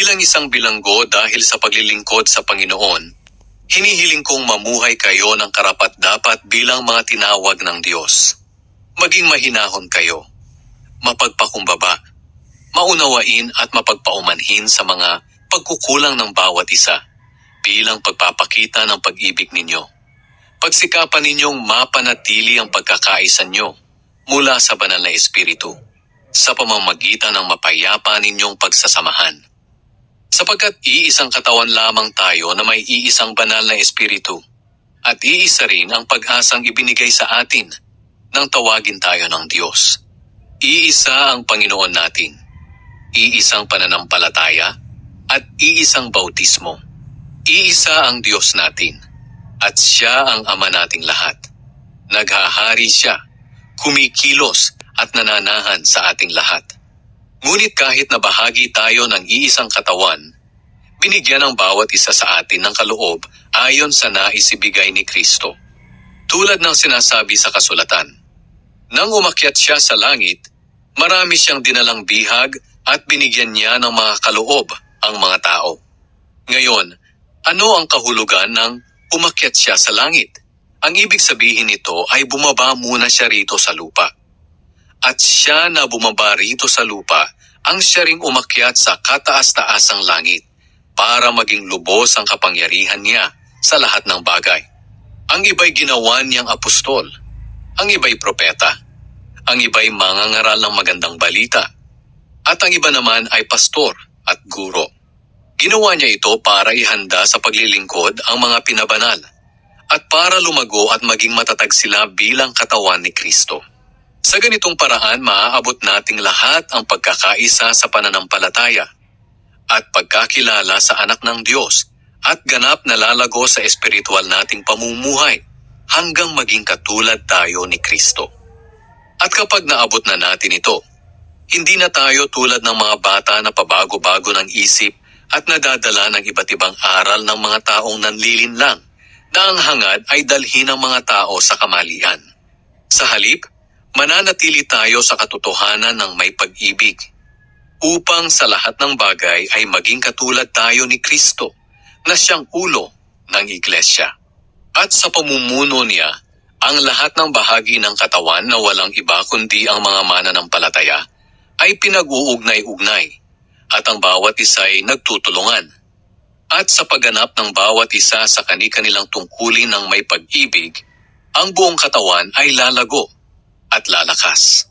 Bilang isang bilanggo dahil sa paglilingkod sa Panginoon, hinihiling kong mamuhay kayo ng karapat-dapat bilang mga tinawag ng Diyos. Maging mahinahon kayo, mapagpakumbaba, maunawain at mapagpaumanhin sa mga pagkukulang ng bawat isa bilang pagpapakita ng pag-ibig ninyo. Pagsikapan ninyong mapanatili ang pagkakaisa nyo mula sa banal na Espiritu sa pamamagitan ng mapayapa ninyong pagsasamahan. Sapagkat iisang katawan lamang tayo na may iisang banal na Espiritu at iisa rin ang pag-asang ibinigay sa atin nang tawagin tayo ng Diyos. Iisa ang Panginoon natin, iisang pananampalataya at iisang bautismo. Iisa ang Diyos natin at Siya ang Ama nating lahat. Naghahari Siya, kumikilos at nananahan sa ating lahat. Ngunit kahit na bahagi tayo ng iisang katawan, binigyan ng bawat isa sa atin ng kaloob ayon sa nais ibigay ni Kristo. Tulad ng sinasabi sa kasulatan, nang umakyat Siya sa langit, marami Siyang dinalang bihag at binigyan Niya ng mga kaloob ang mga tao. Ngayon, ano ang kahulugan ng umakyat Siya sa langit? Ang ibig sabihin nito ay bumaba muna Siya rito sa lupa. At Siya na bumaba rito sa lupa, ang Siya ring umakyat sa kataas-taasang langit para maging lubos ang kapangyarihan Niya sa lahat ng bagay. Ang iba'y ginawa Niyang apostol, ang iba'y propeta, ang iba'y mangangaral ng magandang balita, at ang iba naman ay pastor at guro. Ginawa Niya ito para ihanda sa paglilingkod ang mga pinabanal at para lumago at maging matatag sila bilang katawan ni Kristo. Sa ganitong paraan, maaabot nating lahat ang pagkakaisa sa pananampalataya at pagkakilala sa anak ng Diyos at ganap na lalago sa espiritual nating pamumuhay hanggang maging katulad tayo ni Kristo. At kapag naabot na natin ito, hindi na tayo tulad ng mga bata na pabago-bago ng isip at nadadala ng iba't ibang aral ng mga taong nanlilinlang na ang hangad ay dalhin ng mga tao sa kamalian. Sa halip, mananatili tayo sa katotohanan ng may pag-ibig, upang sa lahat ng bagay ay maging katulad tayo ni Kristo, na Siyang ulo ng Iglesia. At sa pamumuno Niya, ang lahat ng bahagi ng katawan na walang iba kundi ang mga mananampalataya ay pinag-uugnay-ugnay, at ang bawat isa ay nagtutulungan. At sa pagganap ng bawat isa sa kani-kanilang tungkulin ng may pag-ibig, ang buong katawan ay lalago at lalakas.